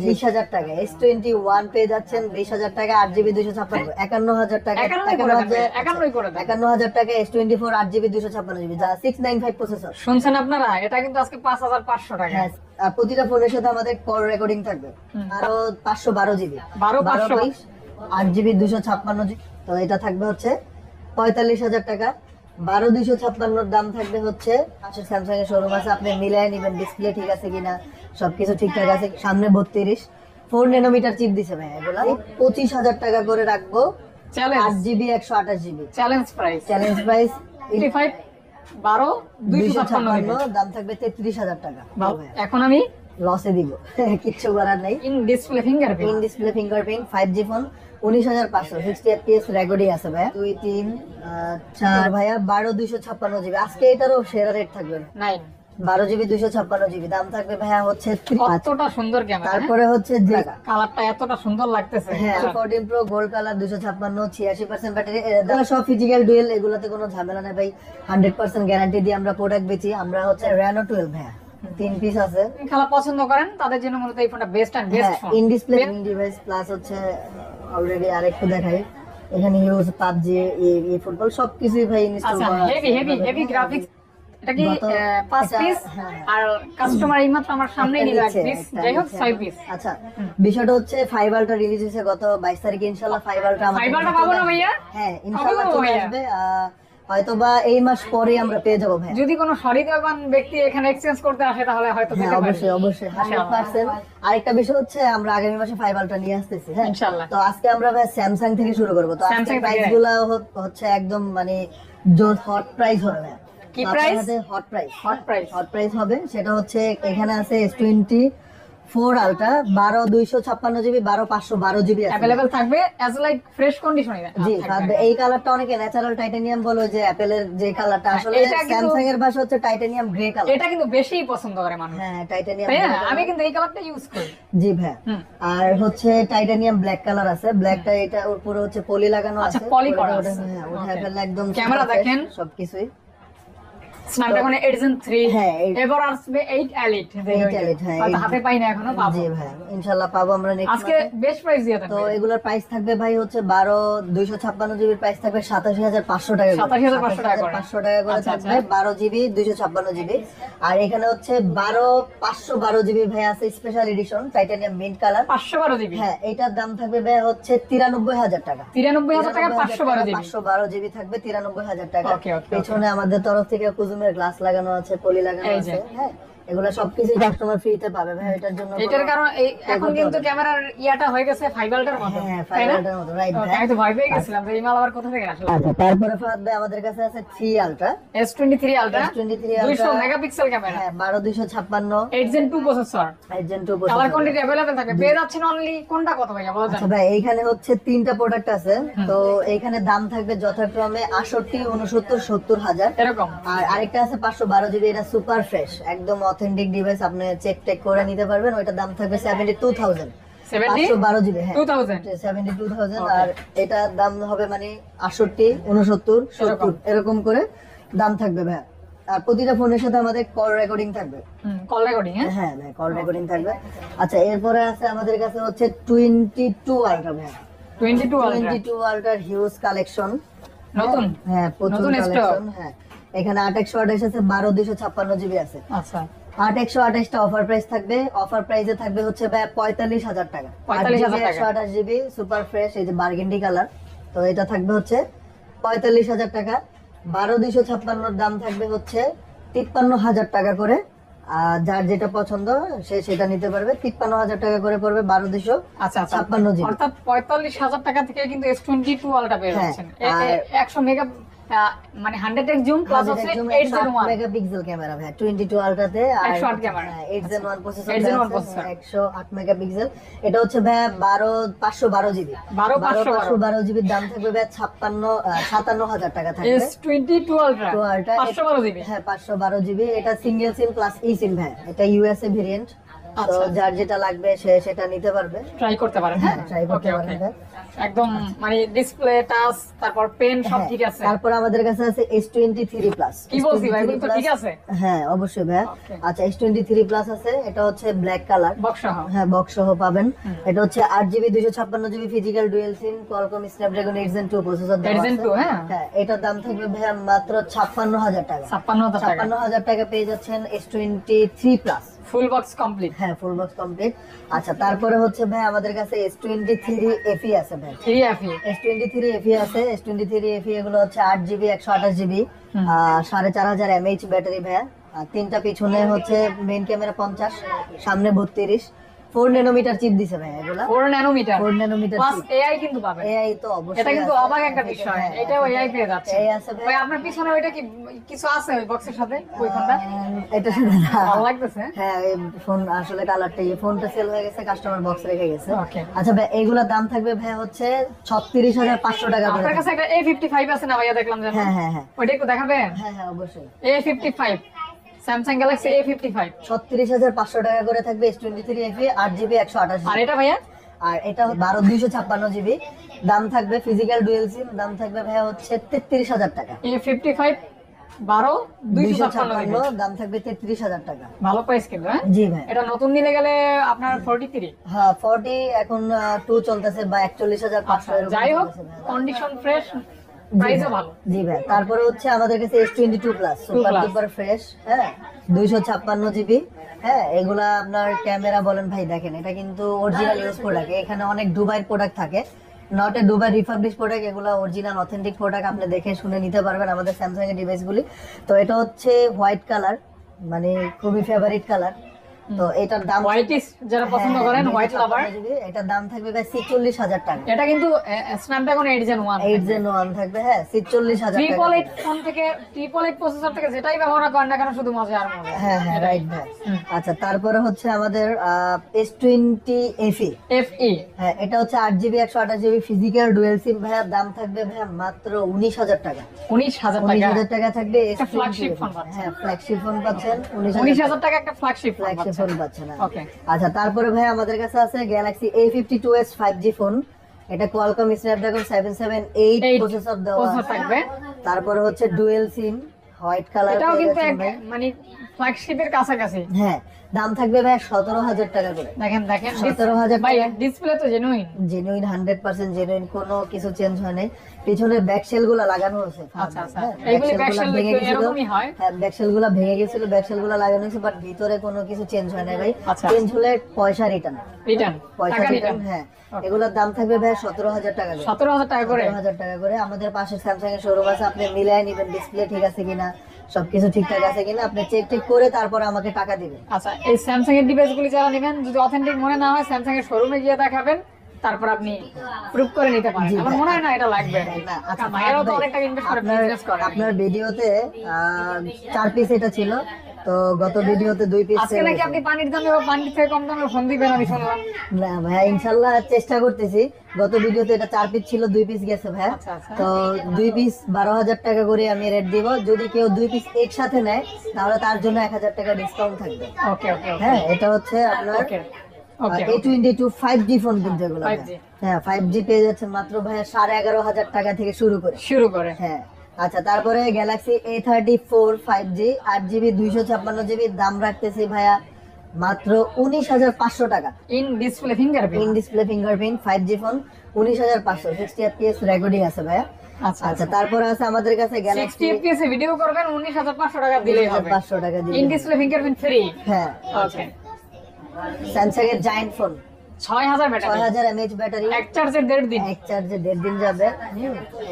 20,000 টাকা S21 পেয়ে যাচ্ছেন 20,000 টাকা 8GB 256 51,000 টাকা 51,000 টাকা S24 8GB 256GB যা 695 প্রসেসর। শুনছেন আপনারা, এটা কিন্তু আজকে 5,500 টাকা। হ্যাঁ, আর প্রতিটা ফোনের সাথে আমাদের কল রেকর্ডিং থাকবে আরো 512GB 8GB 256GB। তো এটা থাকবে হচ্ছে 45,000 টাকা। 12,256 দাম থাকবে হচ্ছে পাশে স্যামসাং এর শোরুম আছে, আপনি মিলাই নেবেন ডিসপ্লে ঠিক আছে কিনা, সবকিছু ঠিকঠাক আছে। সামনে 32 4 ন্যানোমিটার চিপ দিছে ভাই, এগুলা 25,000 টাকা করে রাখবো। 8GB 128GB চ্যালেঞ্জ প্রাইস 85 12,256 দাম থাকবে 33,000 টাকা। এখন আমি লসে দিব কিচ্ছু করার নাই। In display fingerprint 5G phone 19,500 60 fps রেকর্ডই আছে ভাই। 2 3 4 ভাইয়া 12,256GB আজকে এটারও সেরা রেট থাকবে 9 12GB 256GB দাম থাকবে ভাইয়া হচ্ছে কতটা সুন্দর ক্যামেরা। তারপরে হচ্ছে যে কালারটা এতটা সুন্দর লাগতেছে। হ্যাঁ 14 প্রো গোল্ড কালার 256 86% ব্যাটারি সব ফিজিক্যাল ডুয়েল, এগুলাতে কোনো ঝামেলা নাই ভাই। 100% গ্যারান্টি দিয়ে আমরা প্রোডাক্ট বেচি। আমরা হচ্ছে Reno 12 ভাইয়া 3 পিস আছে। খেলা পছন্দ করেন তাদের জন্য মূলত এই ফোনটা best and best phone. In display device plus হচ্ছে অলরেডি আরেকটু দেখাই, এখানে ইউজ PUBG এই ফুটবল সবকিছুই ভাই ইনস্টল আচ্ছা, করা আছে। Heavy graphics. এটা কি 5 পিস আর কাস্টমার এইমাত্র আমার সামনেই নিল 1 পিস, যাই হোক 6 পিস। আচ্ছা, বিষয়টা হচ্ছে 5 আলট্রা রিলিজ হয়েছে গত 22 তারিখে, ইনশাআল্লাহ 5 আলট্রা আমাদের 5 আলট্রা পাবো না ভাইয়া? হ্যাঁ ইনশাআল্লাহ চলে আসবে, হয়তোবা এই মাস পরে আমরা পেয়ে যাবো ভাই। যদি কোনো সহৃদয়বান ব্যক্তি এখানে এক্সচেঞ্জ করতে আসে তাহলে হয়তো দিতে পারি। অবশ্যই 100%। আরেকটা বিষয় হচ্ছে আমরা আগামী মাসে 5 আলট্রা নিয়ে আসতেছি। হ্যাঁ ইনশাআল্লাহ। তো আজকে আমরা ভাই স্যামসাং থেকে শুরু করব। তো আজকে প্রাইস গুলো হচ্ছে একদম মানে জোর হট প্রাইস হবে। কি প্রাইস? হট প্রাইস হবে। সেটা হচ্ছে এখানে আছে S24 আলট্রা 12,256GB 12,512GB আছে अवेलेबल থাকবে অ্যাজ লাইক ফ্রেশ কন্ডিশনে। জি থাকবে। এই কালারটা অনেকে ন্যাচারাল টাইটানিয়াম বলে, যে অ্যাপেলের যে কালারটা, আসলে স্যামসাং এর ভাষা হচ্ছে টাইটানিয়াম গ্রে কালার। এটা কিন্তু বেশি পছন্দ করে মানুষ। হ্যাঁ টাইটানিয়াম, আমি কিন্তু এই কালারটা ইউজ করি। জি ভাই। আর হচ্ছে টাইটানিয়াম ব্ল্যাক কালার আছে, ব্ল্যাকটা এটা উপরে হচ্ছে পলি লাগানো আছে। আচ্ছা, পলি করা আছে। হ্যাঁ ওটা ফেললে একদম ক্যামেরা দেখেন সবকিছুই। স্ন্যাপড্রাগন 8 Gen 3 হ্যাঁ এবার আসবে 8 Elite। হ্যাঁ হাতে পাই না এখনো, পাবো। জি ভাই ইনশাআল্লাহ পাবো আমরা নেক্সট আজকে বেস্ট প্রাইস দিয়ে থাকবে। তো এগুলোর প্রাইস থাকবে ভাই হচ্ছে 12,256GB প্রাইস থাকবে 87,500 টাকা। 87,500 টাকা করে 500 টাকা করে থাকবে 12GB 256GB। আর এখানে হচ্ছে 12,512GB ভাই আছে special edition titanium mint colour 512GB। হ্যাঁ এটার দাম থাকবে ভাই হচ্ছে 93,000 টাকা। 93,000 টাকা 512GB। 512GB থাকবে 93,000 টাকা। ওকে। পেছনে আমাদের তরফ থেকে কুজুমের গ্লাস লাগানো আছে, পলি লাগানো আছে। হ্যাঁ এগুলা সবকিছু কাস্টমার ফ্রিতে পাবে ভাই। এটার জন্য এটার কারণ এখন কিন্তু ক্যামেরার ইয়াটা হয়ে গেছে 5 আলট্রার মতো। হ্যাঁ 5 আলট্রার মতো, রাইট ভাই। আমি তো ভয় পেয়ে গেছিলাম এই মাল আবার কোথা থেকে আসলো। আচ্ছা তারপরে ফাহাদ ভাই আমাদের কাছে আছে 3 ultra S23 ultra S23 200 megapixel camera. হ্যাঁ 12,256 8 Gen 2 processor. 8 Gen 2 colour quantity available থাকে। পেয়ে যাচ্ছেন অনলি কোনটা কত ভাইয়া বলেন? আচ্ছা ভাই এইখানে হচ্ছে 3টা প্রোডাক্ট আছে। তো এইখানে দাম থাকবে যথাক্রমে 68 69 70 হাজার এরকম। আর আরেকটা আছে 512GB, এটা সুপার ফ্রেশ একদম অথেন্টিক ডিভাইস, আপনি চেক টেক করে নিতে পারবেন। ওইটার দাম থাকবে 72,000 512GB। হ্যাঁ 72,000। আর এটার দাম হবে মানে 68 69 70 এরকম করে দাম থাকবে ভাই। আর প্রতিটা ফোনের সাথে আমাদের কল রেকর্ডিং থাকবে। Call recording? হ্যাঁ ভাই কল রেকর্ডিং থাকবে। আচ্ছা এরপরে আছে আমাদের কাছে হচ্ছে 22 আলট্রা ভাই। 22 আলট্রার হিউজ কালেকশন নতুন। হ্যাঁ প্রচুর কালেকশন। হ্যাঁ এখানে 8/128 আছে 12,256GB আছে। আচ্ছা 8/128টা অফার প্রাইস থাকবে। অফার প্রাইসে থাকবে হচ্ছে ভাই 45,000 টাকা। 8/128GB সুপার ফ্রেশ, এই যে বার্গেন্ডি কালার। তো এটা থাকবে হচ্ছে 45,000 টাকা। 12,256 দাম থাকবে হচ্ছে 53,000 টাকা করে। যার যেটা পছন্দ সে সেটা নিতে পারবে। 53,000 টাকা করে পড়বে 12,256GB। অর্থাৎ 45,000 টাকা থেকে কিন্তু S22 আলট্রা পেয়ে যাচ্ছেন। 100 মেগা মানে 100x জুম প্লাস হচ্ছে 801 মেগাপিক্সেল ক্যামেরা ভাই 22 আলট্রাতে। আর 108 ক্যামেরা 8 Gen 1 প্রসেসর 108 মেগাপিক্সেল। এটা হচ্ছে ভাই 512GB 512GB দাম থাকবে ভাই 57,000 টাকা থাকবে। S22 ultra 512GB। হ্যাঁ 512GB। এটা সিঙ্গেল সিম প্লাস ই সিম ভাই, এটা ইউএসএ ভেরিয়েন্ট। তো আচ্ছা। যার যেটা লাগবে সে সেটা নিতে পারবে। ট্রাই করতে পারেন। হ্যাঁ, ট্রাই করতে ওকে পারেন ওকে, ভাই। একদম মানে ডিসপ্লে টাচ তারপর পেন সব হ্যাঁ, ঠিক আছে। তারপর আমাদের কাছে আছে S23 প্লাস। কি বলছি ভাই, এগুলো তো ঠিক আছে? হ্যাঁ অবশ্যই ভাই। Okay. আচ্ছা S23 প্লাস আছে, এটা হচ্ছে ব্ল্যাক কালার। বক্স সহ। হ্যাঁ বক্স সহ পাবেন। এটা হচ্ছে 8GB 256GB physical dual SIM Qualcomm Snapdragon 8 Gen 2 processor দেওয়া 8 Gen আছে। 2, হ্যাঁ। হ্যাঁ, এটার দাম থাকবে ভাই মাত্র 56,000 টাকা। 56,000 টাকা, 56,000 টাকা পেয়ে যাচ্ছেন S23 plus. Full box complete. হ্যাঁ ফুল বক্স কমপ্লিট। আচ্ছা তারপরে হচ্ছে ভাই আমাদের কাছে S23 FE আছে ভাই। 3FE, S23 FE আছে। S23 FE এগুলো হচ্ছে 8GB 128GB 4500 mAh ব্যাটারি ভাই। আর তিনটা পিছনে হচ্ছে মেইন ক্যামেরা 50, সামনে 32, 4 ন্যানোমিটার চিপ দিছে ভাই এগুলা। 4 nanometre 4 nanometre plus chip. AI কিন্তু পাবেন। AI তো অবশ্যই এটা কিন্তু আছে। অবাক একটা বিষয়, হ্যাঁ, এটাও এআই পেয়ে যাচ্ছে। AI আছে ভাই। ভাই আপনার পিছনে ওইটা কি কিছু আছে ওই বক্সের সাথে, ওই ফোনটা এটা শুধু না। ভালো লাগতেছে। হ্যাঁ এই ফোন আসলে কালারটা, এই ফোনটা সেল হয়ে গেছে, কাস্টমার বক্স রেখে গেছে। Okay. আচ্ছা ভাই এইগুলোর দাম থাকবে ভাই হচ্ছে 36,500 টাকা করে। আপনার কাছে একটা A55 আছে না ভাইয়া, দেখলাম যে হ্যাঁ হ্যাঁ হ্যাঁ ওইটা একটু দেখাবেন। হ্যাঁ হ্যাঁ অবশ্যই। A55 Samsung Galaxy A55। 36,500 টাকা করে থাকবে S23 FE 8GB 128GB। আর এটা ভাইয়া আর এটা 12/256GB দাম থাকবে, ফিজিক্যাল ডুয়াল সিম দাম থাকবে ভাই হচ্ছে 33,000 টাকা। A55 12 256 দাম থাকবে 33,000 টাকা। ভালো প্রাইস কিন্তু, হ্যাঁ। জি ভাই। এটা নতুন নিতে গেলে আপনার 43। হ্যাঁ 40 এখন 2 চলতেছে বা 41,500 এরকম যাই হোক, চলতেছে ভাই। কন্ডিশন ফ্রেশ, প্রাইসও ভালো। জি ভাই। তারপরে হচ্ছে আমাদের কাছে S22 plus super Plus। Duper fresh. হ্যাঁ 256GB। হ্যাঁ এগুলা আপনার ক্যামেরা বলেন ভাই, দেখেন এটা কিন্তু অরিজিনাল ইউজ প্রোডাক্ট। এখানে অনেক দুবাইয়ের প্রোডাক্ট থাকে, not a Dubai refurbish product. এগুলো অরিজিনাল অথেন্টিক প্রোডাক্ট, আপনি দেখে শুনে নিতে পারবেন আমাদের স্যামসাং এর ডিভাইসগুলি। তো এটা হচ্ছে হোয়াইট কালার, মানে খুবই ফেভারিট কালার। তো এটার দাম হোয়াইট ইস যারা পছন্দ হ্যাঁ, করেন, হোয়াইট লাভার। 256GB, এটার দাম থাকবে ভাই 46,000 টাকা। এটা কিন্তু স্ন্যাপড্রাগন 8 Gen 1 8 Gen 1 থাকবে, হ্যাঁ 46,000 টাকা। 888 ফোন থেকে 888 প্রসেসর থেকে যেটাই ব্যবহার করেন না কেন, শুধু মজা আর মজা। হ্যাঁ হ্যাঁ রাইট ভাই। আচ্ছা তারপরে হচ্ছে আমাদের S20 FE। FE হ্যাঁ এটা হচ্ছে 8GB 128GB physical dual SIM ভাইয়া, দাম থাকবে ভাইয়া মাত্র 19,000 টাকা। 19,000 টাকা 19,000 টাকা থাকবে। একটা flagship phone পাচ্ছেন। হ্যাঁ ফ্ল্যাগশিপ ফোন পাচ্ছেন 19,000 19,000 টাকা একটা ফ্ল্যাগশিপ ফোন ফ্ল্যাগশিপ ফোন পাচ্ছেন। হ্যাঁ। ওকে। আচ্ছা তারপরে ভাই আমাদের কাছে আছে Galaxy A52s 5G ফোন। এটা Qualcomm Snapdragon 778 প্রসেসর দেওয়া প্রসেসর আছে। থাকবে। তারপরে হচ্ছে ডুয়াল সিম হোয়াইট কালার। এটাও কিন্তু মানে ফ্ল্যাগশিপের কাছাকাছি। হ্যাঁ দাম থাকবে ভাই 17,000 টাকা করে। দেখেন দেখেন 17,000 ভাই, টাকা। ডিসপ্লে তো জেনুইন। জেনুইন 100% জেনুইন, কোনো কিছু চেঞ্জ হয় নাই। পিছনে ব্যাকশেল গুলো লাগানো হয়েছে। আচ্ছা আচ্ছা, হ্যাঁ, এইগুলি backshell ব্যাকশেল গুলা ভেঙে গেছিল। এরকমই হয়। হ্যাঁ ব্যাকশেল গুলো ভেঙে গেছিল, ব্যাকশেল গুলো লাগানো হয়েছে, বাট ভিতরে কোনো কিছু চেঞ্জ হয় নাই ভাই। আচ্ছা। চেঞ্জ হলে পয়সা রিটার্ন। রিটার্ন, পয়সা টাকা রিটার্ন। রিটার্ন। হ্যাঁ এগুলোর দাম থাকবে ভাই 17,000 টাকা করে। 17,000 টাকা করে। 17,000 টাকা করে। আমাদের পাশে স্যামসাং এর শোরুম আছে, আপনি মিলাই নেবেন ডিসপ্লে ঠিক আছে কিনা, সবকিছু ঠিকঠাক আছে কিনা, আপনি চেক টেক করে তারপর আমাকে টাকা দিবেন। আচ্ছা, এই স্যামসাং এর ডিভাইসগুলি যারা নেবেন, যদি অথেন্টিক মনে না হয় স্যামসাং এর শোরুমে গিয়ে দেখাবেন, তারপর আপনি প্রুফ করে নিতে পারেন। জি, আমার মনে হয় না এটা লাগবে। না, আচ্ছা, কারণ ভাইয়ারাও তো ভাই, অনেক টাকা ইনভেস্ট করে আপনার- বিজনেস করে। আপনার ভিডিওতে 4 পিস এটা ছিল, তো গত ভিডিওতে 2 পিস। আজকে নাকি আপনি পানির দামে বা পানির থেকে কম দামে ফোন দিবেন আমি শুনলাম। না ভাইয়া ইনশাল্লাহ চেষ্টা করতেছি। গত ভিডিওতে এটা 4 পিস ছিল, 2 পিস গেছে ভাইয়া। আচ্ছা, আচ্ছা। তো 2 পিস 12,000 টাকা করে আমি রেট দিব। যদি কেউ 2 পিস একসাথে নেয় তাহলে তার জন্য 1,000 টাকা ডিসকাউন্ট থাকবে। ওকে ওকে ওকে হ্যাঁ এটা হচ্ছে আপনার ওকে ওকে। A22 5G ফোন কিন্তু এগুলো 5G হ্যাঁ 5G পেয়ে যাচ্ছেন মাত্র ভাইয়া 11,500 টাকা থেকে শুরু করে। শুরু করে। হ্যাঁ আচ্ছা তারপরে Galaxy A34 5G 8GB 256GB দাম রাখতেছি ভাইয়া মাত্র 19,500 টাকা। In display fingerprint. In display fingerprint 5G phone 19,500, 60 fps recording আছে ভাইয়া। আচ্ছা আচ্ছা তারপর আছে আমাদের কাছে 60 Galaxy fps এ ভিডিও করবেন 19,500 টাকা দিলেই হবে। 500 টাকা দিয়ে। In display fingerprint free. হ্যাঁ ওকে। স্যামসাং এর giant phone 6,000 battery, 6,000 mAh battery, এক চার্জে 1.5 দিন। এক চার্জে 1.5 দিন যাবে।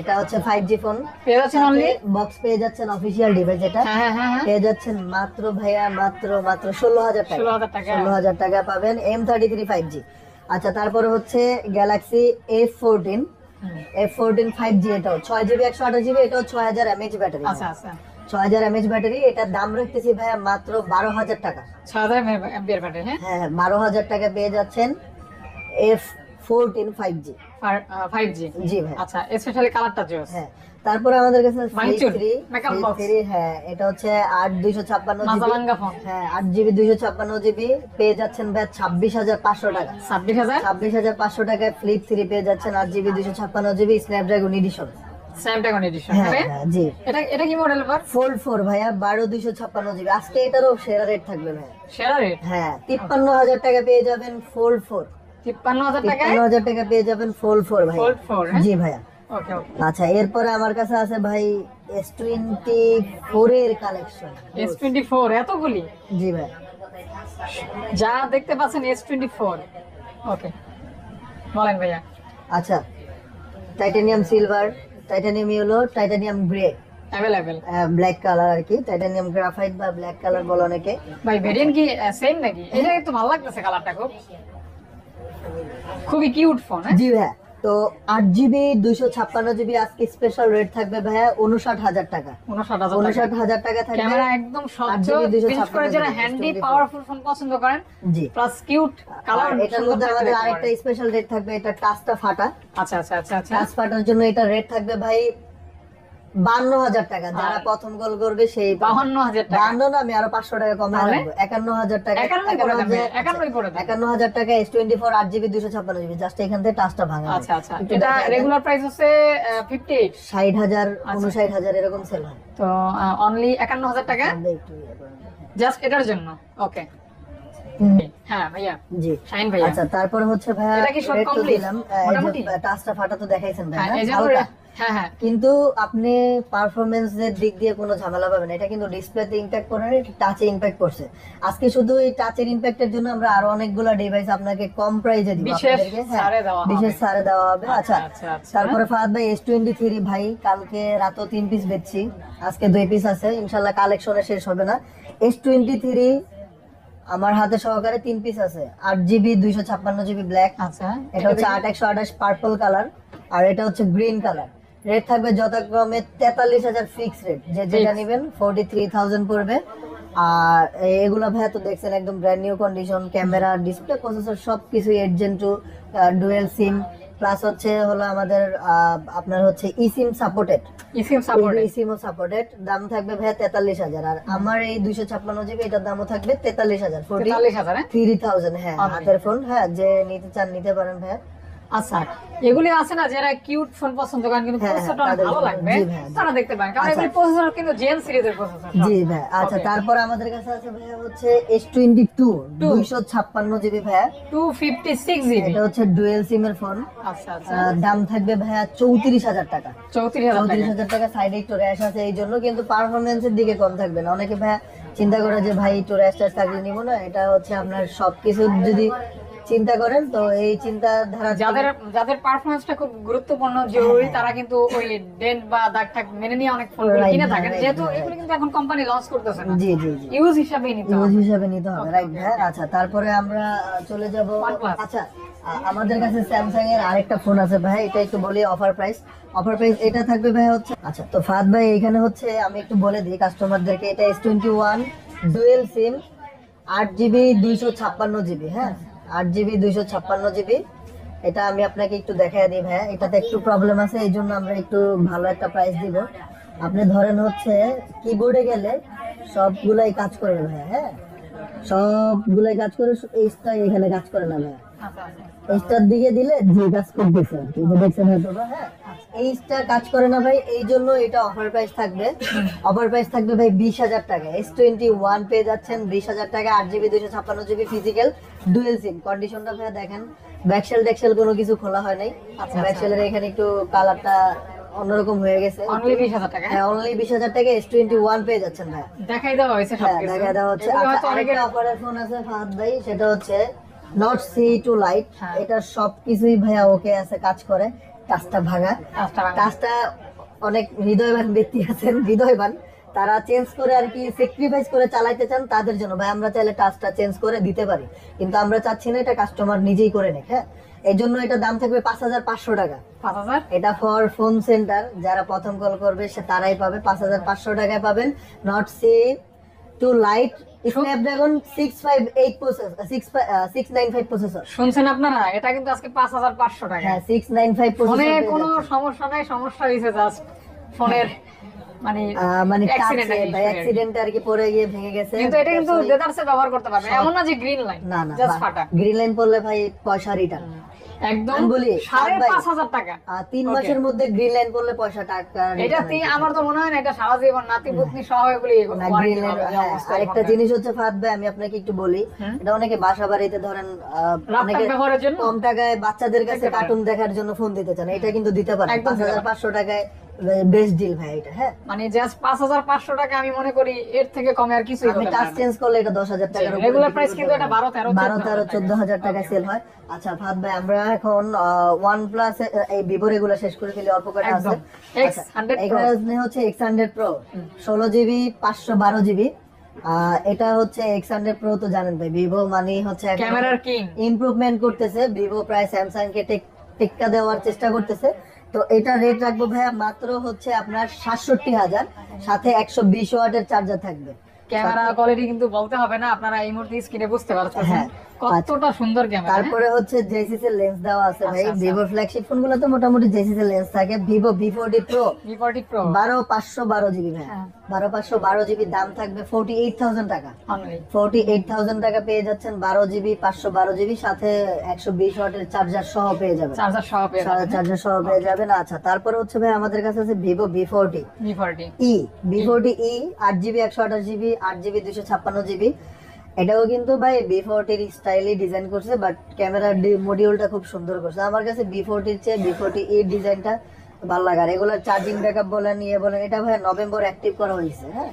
এটা হচ্ছে 5G ফোন। পেয়ে যাচ্ছেন অনলি। বক্স পেয়ে যাচ্ছেন অফিশিয়াল ডিভাইস এটা। হ্যাঁ হ্যাঁ হ্যাঁ। পেয়ে যাচ্ছেন মাত্র ভাইয়া মাত্র 16,000 টাকা। 16,000 টাকা। 16,000 টাকা পাবেন M33 5G। আচ্ছা তারপরে হচ্ছে Galaxy A14 5G, এটাও 6GB 128GB, এটাও 6,000 mAh ব্যাটারি। আচ্ছা আচ্ছা, 6,000 mAh ব্যাটারি। এটার দাম রাখতেছি ভাইয়া মাত্র 12,000 টাকা। 6,000 এমপিআর ব্যাটারি। হ্যাঁ, হ্যাঁ 12,000 টাকা পেয়ে যাচ্ছেন F14 5G। আর 5G। জি ভাই। আচ্ছা, স্পেশালি কালারটা জোস। হ্যাঁ তারপরে আমাদের কাছে ভাঙচুর, Flip 3 makeup Flip box। 3 হ্যাঁ, এটা হচ্ছে 8 256 জিবি। মাজাবাঙ্গা ফোন হ্যাঁ 8 GB 256 জিবি পেয়ে যাচ্ছেন ভাই 26,500 টাকা। 26,000 26,500 টাকায় ফ্লিপ 3 পেয়ে যাচ্ছেন 8 GB 256 GB Snapdragon edition. Snapdragon edition. হ্যাঁ হ্যাঁ হ্যাঁ জি। এটা কি মডেল আবার? ফোল্ড 4 ভাইয়া 12 256 জিবি। আজকে এটারও সেরা রেট থাকবে ভাইয়া। সেরা রেট হ্যাঁ 53,000 টাকা পেয়ে যাবেন ফোল্ড 4। 53,000 টাকায় 53,000 টাকা পেয়ে যাবেন ফোল্ড 4 ভাই। ফোল্ড 4। জি ভাইয়া। ওকে ওকে। আচ্ছা এরপরে আমার কাছে আছে ভাই S24 এর কালেকশন। S24 এতগুলি? জি ভাই। যা দেখতে পাচ্ছেন S24। ওকে বলেন ভাইয়া। আচ্ছা titanium silver, titanium yellow, titanium grey, available black colour আর কি, টাইটানিয়াম গ্রাফাইট বা ব্ল্যাক কালার বলে অনেকে। ভাই ভেরিয়েন্ট কি সেম নাকি? এটা একটু ভালো লাগতেছে কালারটা, খুবই কিউট ফোন। জি ভাইয়া। তো 8 GB 256 জিবি আজকে স্পেশাল রেট থাকবে ভাইয়া 59,000 টাকা। 59,000 টাকা থাকবে। ক্যামেরা একদম স্বচ্ছ, 8 GB বিশেষ করে যারা হ্যান্ডি পাওয়ারফুল ফোন পছন্দ করেন, জি প্লাস কিউট কালার। এটার মধ্যে আমাদের আরেকটা স্পেশাল রেট থাকবে, এটা টাচটা ফাটা। আচ্ছা আচ্ছা আচ্ছা আচ্ছা। টাচ ফাটার জন্য এটা রেট থাকবে ভাই 52,000 টাকা। যারা প্রথম কল করবে সেই 52,000 টাকা। 52 না, আমি আরো 500 টাকা কমায় রাখবো, 51,000 টাকা। 51 করে দেন। 51,000 টাকা S24 8 GB 256 জিবি। জাস্ট এখান থেকে টাচটা ভাঙা। আচ্ছা আচ্ছা। এটা রেগুলার প্রাইস হচ্ছে 58, 60,000 59,000 এরকম সেল হয়। তো অনলি 51,000 টাকা আমরা একটু ইয়ে করে নিই। জাস্ট এটার জন্য। ওকে হ্যাঁ ভাইয়া। জি শাইন ভাইয়া। আচ্ছা তারপরে হচ্ছে ভাইয়া এটা কি সব রেট তো complete? দিলাম, মোটামুটি? টাচটা ফাটা তো দেখাইছেন ভাই হ্যাঁ না? এই যে হালকা। হ্যাঁ হ্যাঁ কিন্তু আপনি পারফরমেন্স এর দিক দিয়ে কোনো ঝামেলা পাবেন না। এটা কিন্তু ডিসপ্লেতে ইমপ্যাক্ট করে না, এটা টাচে ইমপ্যাক্ট করছে। আজকে শুধু এই টাচের ইমপ্যাক্টের জন্য আমরা আরো অনেকগুলো ডিভাইস আপনাকে কম প্রাইসে দিব বিশেষ আপনাদেরকে। ছাড়ে দেওয়া হবে। বিশেষ ছাড়ে দেওয়া হবে। আচ্ছা আচ্ছা, আচ্ছা। তারপরে ফাহাদ ভাই S23 ভাই কালকে রাতও 3 পিস বেচছি, আজকে 2 পিস আছে, ইনশাআল্লাহ কালেকশনে শেষ হবে না। S23 আমার হাতে সহকারে 3 পিস আছে। 8 GB 256 জিবি ব্ল্যাক। আচ্ছা। এটা হচ্ছে 8128 পার্পল কালার, আর এটা হচ্ছে গ্রিন কালার। রেট থাকবে যথাক্রমে 43,000 ফিক্স রেট। যে যেটা নেবেন 43,000 পড়বে। আর এগুলো ভাইয়া তো দেখছেন একদম brand new condition, camera, display, processor সবকিছু 8 Gen 2 ডুয়েল সিম প্লাস হলো আমাদের আপনার হচ্ছে ইসিম সাপোর্টেড। ইসিমও সাপোর্টেড। দাম থাকবে ভাইয়া 43,000। আর আমার এই 256 জিবি এটার দামও থাকবে 43,000, 43,000। হ্যাঁ হাতের ফোন, হ্যাঁ যে নিতে চান নিতে পারেন ভাইয়া। আচ্ছা এগুলি আছে না যারা কিউট ফোন পছন্দ করেন কিন্তু হ্যাঁ, প্রসেসরটা অনেক তাদের ভালো জন্য। লাগবে, জি ভাইয়া, জি। তারা দেখতে পারেন, কারণ আচ্ছা। এগুলি প্রসেসর কিন্তু জেন সিরিজের প্রসেসর। জি ভাই। আচ্ছা তারপর আমাদের কাছে আছে ভাইয়া হচ্ছে S22 256 জিবি ভাইয়া। 256 জিবি। এটা হচ্ছে ডুয়েল সিম এর ফোন। আচ্ছা আচ্ছা। দাম থাকবে ভাইয়া 34,000 টাকা। 34,000 টাকা। 34,000 টাকা। সাইডে একটু র্যাশ আছে এই জন্য, কিন্তু পারফরমেন্সের দিকে কম থাকবে না। অনেকে ভাইয়া চিন্তা করে যে ভাই একটু র্যাশ ট্যাশ থাকলে নিব না, এটা হচ্ছে আপনার সবকিছু যদি চিন্তা করেন তো এই চিন্তাধারা যাদের পারফরম্যান্সটা খুব গুরুত্বপূর্ণ জরুরি, তারা কিন্তু ওই ডেন্ট বা দাগ টাগ মেনে নিয়ে অনেক ফোন Right, কিনে থাকেন, right, যেহেতু right. এগুলো কিন্তু এখন কোম্পানি লঞ্চ করতেছে না, জি জি জি ইউজ হিসাবেই নিতে ইউজ হবে। হিসাবে নিতে হবে, রাইট ভাই। আচ্ছা তারপরে আমরা চলে যাব। OnePlus। আচ্ছা আমাদের কাছে স্যামসাং এর আরেকটা ফোন আছে ভাই, এটা একটু বলি অফার প্রাইস। এটা থাকবে ভাই হচ্ছে, আচ্ছা তো ফাহাদ ভাই এখানে হচ্ছে আমি একটু বলে দিই কাস্টমারদেরকে, এটা S21 ডুয়েল সিম 8 GB 256 জিবি। হ্যাঁ 8 GB 256 জিবি। এটা আমি আপনাকে একটু দেখাই দিই ভাই, এটাতে একটু প্রবলেম আছে, এই জন্য আমরা একটু ভালো একটা প্রাইস দিব। আপনি ধরেন হচ্ছে কিবোর্ডে গেলে সবগুলাই কাজ করে না ভাই। হ্যাঁ সবগুলাই কাজ করে, এইটা এখানে কাজ করে না ভাই। আচ্ছা আচ্ছা। এইটার দিকে দিলে যে কাজ করতেছে আর কি, দেখছেন হয়তো বা। হ্যাঁ এইটা কাজ করে না ভাই, এই জন্য এটা অফার প্রাইস থাকবে। অফার প্রাইস থাকবে ভাই 20,000 টাকা। S21 পেয়ে যাচ্ছেন 20,000 টাকা। 8 GB 256 জিবি ফিজিক্যাল ডুয়েল সিম। কন্ডিশনটা ভাই দেখেন, ব্যাকশেল কোনো কিছু খোলা হয় নাই। আচ্ছা। ব্যাকশেলের এখানে একটু কালারটা অন্যরকম হয়ে গেছে। অনলি 20,000 টাকা। হ্যাঁ অনলি 20,000 টাকা S21 পেয়ে যাচ্ছেন ভাই। দেখাই দেওয়া হয়েছে হ্যাঁ সবকিছু। দেখা দেওয়া হচ্ছে। এগুলো হয়তো আচ্ছা অনেকের আরেকটা অফারের ফোন আছে ফাহাদ ভাই, সেটা হচ্ছে Note C2 Lite। হ্যাঁ। এটা সবকিছুই ভাইয়া ওকে আছে, কাজ করে। টাচটা ভাঙা, টাচটা অনেক হৃদয়বান ব্যক্তি আছেন, হৃদয়বান, তারা চেঞ্জ করে আর কি স্যাক্রিফাইস করে চালাইতে চান, তাদের জন্য ভাই আমরা চাইলে টাচটা চেঞ্জ করে দিতে পারি, কিন্তু আমরা চাচ্ছি না এটা কাস্টমার নিজেই করে নেক। হ্যাঁ এই জন্য এটা দাম থাকবে 5,500 টাকা। 5,000। এটা ফর ফোন সেন্টার, যারা প্রথম কল করবে সে তারাই পাবে। 5,500 টাকায় পাবেন Note C2 Lite Snapdragon 658 processor, 695 processor. শুনছেন আপনারা, এটা কিন্তু আজকে 5,500 টাকা। হ্যাঁ 695 ফোনে প্রসেসর। কোনো সমস্যা নাই, সমস্যা হয়েছে জাস্ট ফোনের মানে মানে accident এর issue আর কি। অ্যাক্সিডেন্ট আর কি পড়ে গিয়ে ভেঙে গেছে। কিন্তু এটা কিন্তু দেদারসে ব্যবহার করতে পারবে, এমন না যে গ্রিন লাইন না না, জাস্ট ফাটা। গ্রিন লাইন পড়লে ভাই পয়সা রিটার্ন। একদম আমি বলি, 5,500 টাকা। 3 মাসের মধ্যে গ্রিন লাইন পড়লে পয়সা টাকা এটা আমার তো মনে হয় না এটা সারা জীবন নাতি পুতনি সহ এগুলি না, warranty green line, পাবে, এই হ্যাঁ। অবস্থায় আরেকটা ফোনটা। জিনিস হচ্ছে ফাহাদ ভাই, আমি আপনাকে একটু বলি, এটা অনেকে বাসা বাড়িতে ধরেন অনেকে ব্যবহারের জন্য কম টাকায় বাচ্চাদের কাছে দিতে পারে। কার্টুন দেখার জন্য ফোন দিতে চান, এটা কিন্তু দিতে পারে। একদম দিতে পারে। 5,500 টাকায় বেস্ট ডিল ভাই এটা। হ্যাঁ, মানে জাস্ট 5,500 টাকা, আমি মনে করি এর থেকে কমে আর কিছুই আমি হতে টাচ পারে না। চেঞ্জ করলে এটা 10,000 টাকার উপরে রেগুলার বিক্রি প্রাইস করতে কিন্তু এটা পারবো। 12, 13, 14,000 টাকা সেল হয়। আচ্ছা ফাহাদ ভাই, আমরা এখন OnePlus এই ভিভো রেগুলা শেষ করে ফেলি, অল্প কটা আছে। একদম। X100 Pro। এখানে হচ্ছে X100 Pro 16GB 512GB। এটা হচ্ছে X100 Pro, তো জানেন ভাই ভিভো মানে হচ্ছে ক্যামেরার কিং। ইমপ্রুভমেন্ট করতেছে ভিভো, প্রায় স্যামসাং কে টেক্কা দেওয়ার চেষ্টা করতেছে। তো এটা রেট রাখবো ভাইয়া মাত্র হচ্ছে আপনার 67,000, সাথে 120 ওয়াটের চার্জার থাকবে। ক্যামেরা কোয়ালিটি কিন্তু বলতে হবে না, আপনারা এই মুহূর্তে স্ক্রিনে বুঝতে পারছেন হ্যাঁ। কতটা সুন্দর ক্যামেরা। তারপরে হচ্ছে জেসিস এর লেন্স দেওয়া আছে ভাই। আচ্ছা, আচ্ছা। ভিভো ফ্ল্যাগশিপ ফোনগুলো তো মোটামুটি জেসিস এর লেন্স থাকে। Vivo V40 Pro V40 Pro 12,512GB ভাই। হ্যাঁ। 12,512GB, দাম থাকবে 48,000 টাকা। অনলি 48,000 টাকা পেয়ে যাচ্ছেন 12GB 512GB, সাথে 120 ওয়াটের চার্জার সহ পেয়ে যাবেন। চার্জার সহ পেয়ে যাবেন। চার্জার সহ পেয়ে যাবেন। আচ্ছা, তারপরে হচ্ছে ভাই আমাদের কাছে আছে Vivo V40 V40 E। V40 E 8GB 128GB 8GB 256GB। এটাও কিন্তু ভাই V40 এর স্টাইলে ডিজাইন করছে, বাট ক্যামেরার মডিউলটা খুব সুন্দর করছে। আমার কাছে V40 এর চেয়ে V40 E ডিজাইনটা ভালো লাগে। আর এগুলোর চার্জিং ব্যাকআপ বলেন ইয়ে বলেন, এটা ভাই নভেম্বর অ্যাক্টিভ করা হয়েছে। হ্যাঁ,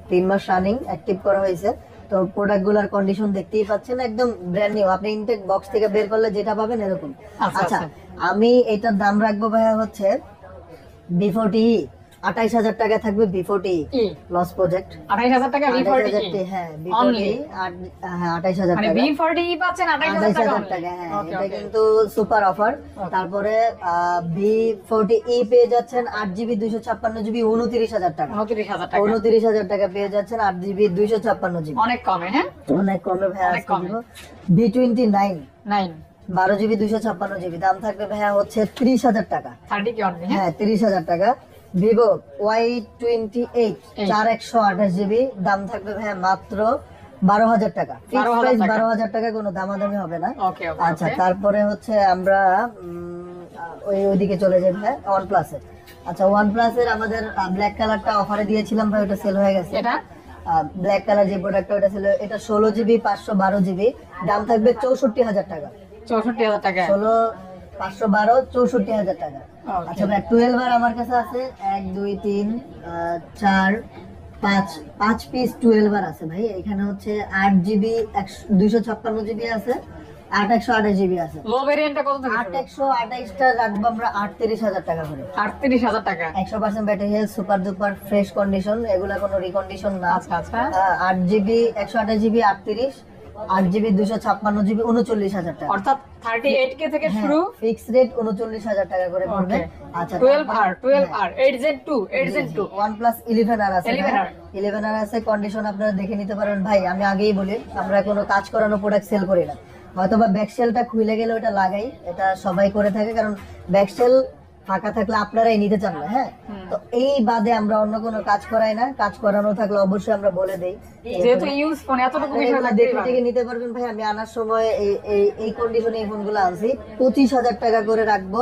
3 মাস রানিং অ্যাক্টিভ করা হয়েছে। তো প্রোডাক্টগুলোর কন্ডিশন দেখতেই পাচ্ছেন, একদম ব্র্যান্ড নিউ। আপনি ইনটেক বক্স থেকে বের করলে যেটা পাবেন এরকম। আচ্ছা, আচ্ছা, আচ্ছা। আমি এটার দাম রাখবো ভাইয়া হচ্ছে V40 E 28,000 টাকা থাকবে। V40 E লস প্রজেক্ট 28,000 টাকা V40 হ্যাঁ, Only? V40 হ্যাঁ 28,000 মানে টাকা। V40 পাচ্ছেন 28,000 টাকা 28,000 only? টাকা, হ্যাঁ। Okay, এটা okay. কিন্তু সুপার অফার। তারপরে V40 E পেয়ে যাচ্ছেন 8GB 256GB 29,000 টাকা। 29,000 টাকা 29,000 টাকা পেয়ে যাচ্ছেন 8GB 256GB। অনেক কমে। হ্যাঁ, অনেক কমে ভাইয়া অনেক আজকে কমে। দিব। V29 9 12GB 256GB, দাম থাকবে ভাইয়া হচ্ছে 30,000 টাকা। 30 কি অনলি? হ্যাঁ, 30,000 টাকা। ভিভো Y28 4128GB, দাম থাকবে ভাইয়া মাত্র 12,000 টাকা। ফিক্স 12,000 প্রাইস টাকা। 12,000 টাকা, কোনো দামাদামি হবে না। ওকে ওকে আচ্ছা, তারপরে হচ্ছে আমরা ওইদিকে চলে যাই ভাই OnePlus এর। আচ্ছা, OnePlus এর আমাদের ব্ল্যাক কালারটা অফারে দিয়েছিলাম ভাই, ওটা সেল হয়ে গেছে। এটা ব্ল্যাক কালার যে প্রোডাক্টটা ওটা ছিল, এটা 16GB 512GB, দাম থাকবে 64,000 টাকা। 64,000 টাকা 16 512 64,000 টাকা। Okay. আচ্ছা ভাই, 12 বার আমার কাছে আছে 1 2 3 4 5 পিস 12 বার আছে ভাই। এখানে হচ্ছে 8GB 256GB আছে, 8/128GB আছে। লো ভেরিয়েন্টটা কত থেকে? 8/128টা রাখবো আমরা 38,000 টাকা করে। 38,000 টাকা 100% battery health, super duper fresh condition, এগুলা কোনো রিকন্ডিশন না। আচ্ছা আচ্ছা 8GB 128GB 38, 8GB 256GB 39,000 টাকা। অর্থাৎ 38K থেকে শুরু। ফিক্স রেট 39,000 টাকা করে পড়বে। Okay. আচ্ছা, 12R 8Z2 OnePlus 11R আছে 11R 11R আছে, কন্ডিশন আপনারা দেখে নিতে পারেন ভাই। আমি আগেই বলি, আমরা কোনো কাজ করানো প্রোডাক্ট সেল করি না। হয়তোবা ব্যাকসেলটা খুলে গেলে ওটা লাগাই, এটা সবাই করে থাকে, কারণ ব্যাকসেল ফাঁকা থাকলে আপনারাই নিতে চান না। হ্যাঁ, তো এই বাদে আমরা অন্য কোনো কাজ করাই না। কাজ করানো থাকলে অবশ্যই আমরা বলে দেই। যেহেতু ইউজ ফোন এতটুকু বিষয় এগুলো লাগবে। দেখে দেখে নিতে পারবেন ভাই। আমি আনার সময় এই কন্ডিশনে এই ফোনগুলো আনছি। 25,000 টাকা করে রাখবো।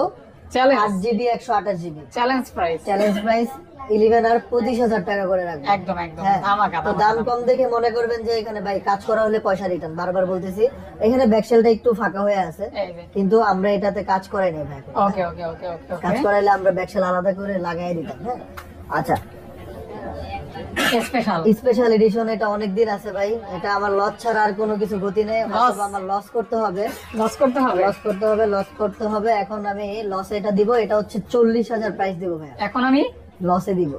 Challenge 8GB 128GB challenge price challenge price 11R 25,000 টাকা করে রাখবো। একদম একদম হ্যাঁ, ধামাকা তো দাম কম দেখে মনে করবেন যে এখানে ভাই কাজ করা হলে পয়সা রিটার্ন। বারবার বলতেছি, এখানে ব্যাকসেলটা একটু ফাঁকা হয়ে আছে, এই যে কিন্তু আমরা এটাতে কাজ করাই নাই ভাই। ওকে ওকে ওকে ওকে কাজ করাইলে আমরা ব্যাকসেল আলাদা করে লাগাই দিতাম। হ্যাঁ, আচ্ছা, স্পেশাল স্পেশাল এডিশন এটা অনেক দিন আছে ভাই। এটা আমার লস ছাড়া আর কোনো কিছু গতি নেই। হয়তো আমার লস করতে হবে, লস করতে হবে। লস করতে হবে। এখন আমি লস এটা দিব, এটা হচ্ছে 40,000 প্রাইস দিব ভাই। এখন আমি লসে দিব,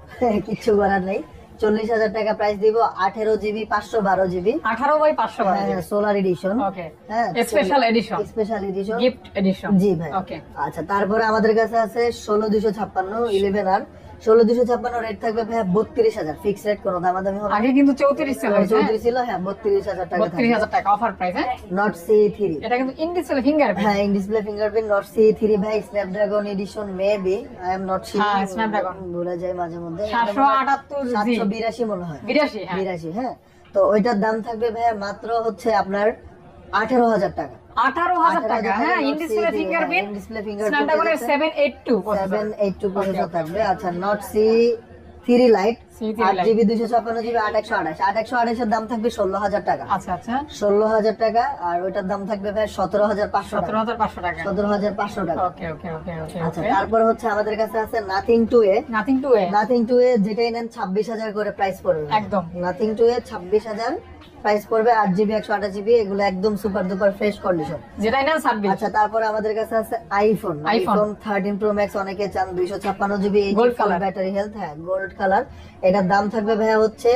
কিচ্ছু করার নেই। 40,000 টাকা প্রাইস দিব। 18GB 512GB 18/512 solar edition. Okay হ্যাঁ, special edition special edition, gift edition. জি ভাই। ওকে আচ্ছা, তারপরে আমাদের কাছে আছে 16 256 11R 16256 রেট থাকবে ভাইয়া 32000 ফিক্স রেট, কোনো দামাদামি হবে না। আগে কিন্তু 34 ছিল 34 ছিল, হ্যাঁ 32000 টাকা থাকবে। 32000 টাকা অফার প্রাইস। হ্যাঁ, নট C3, এটা কিন্তু ইন ডিসপ্লে ফিঙ্গারপ্রিন্ট। হ্যাঁ in display fingerprint not C3 ভাই, Snapdragon edition maybe, I am not sure, হ্যাঁ, Snapdragon। ভুলে যাই মাঝে মধ্যে। 778 জি 782 মনে হয়, 82। হ্যাঁ 82, হ্যাঁ। তো ওইটার দাম থাকবে ভাইয়া মাত্র হচ্ছে আপনার 18000 টাকা। 18000 টাকা। হ্যাঁ, in display fingerprint, display fingerprint স্ন্যাপড্রাগনের 782 782 প্রসেসর থাকবে। আচ্ছা not C3 light, C3 8GB 256GB 8128, 8128 এর দাম থাকবে 16000 টাকা। আচ্ছা আচ্ছা 16000 টাকা। আর ওইটার দাম থাকবে ভাই 17500 টাকা। 17500 টাকা। 17500 টাকা। ওকে ওকে ওকে ওকে আচ্ছা ওকে। তারপর হচ্ছে আমাদের কাছে আছে nothing 2A। Nothing to A nothing 2A যেটাই নেন 26000 করে প্রাইস পড়বে একদম। নাথিং 2A 26000 প্রাইস পড়বে, 8GB 128GB, এগুলো একদম সুপার ডুপার ফ্রেশ কন্ডিশন। যেটা না 26। আচ্ছা তারপর আমাদের কাছে আছে আইফোন 13 প্রো ম্যাক্স, অনেকে চান 256GB Gold color। Battery health, হ্যাঁ গোল্ড কালার। এটার দাম থাকবে ভাইয়া হচ্ছে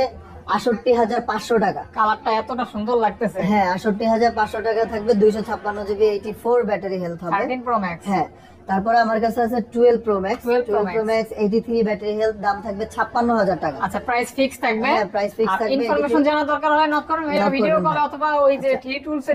68500 টাকা। কালারটা এতটা সুন্দর লাগতেছে। হ্যাঁ 68500 টাকা থাকবে, 256GB 84 ব্যাটারি হেলথ হবে। 13 প্রো ম্যাক্স। হ্যাঁ তারপরে আমার কাছে আছে 12 pro max, 12 Pro 12 pro max 83 battery health, দাম থাকবে 56000 টাকা। আচ্ছা প্রাইস ফিক্স থাকবে। হ্যাঁ, price fix আর থাকবে। ইনফরমেশন জানা দরকার হলে নক করুন, knock ভিডিও করবেন কল না। অথবা ওই যে টি টুলস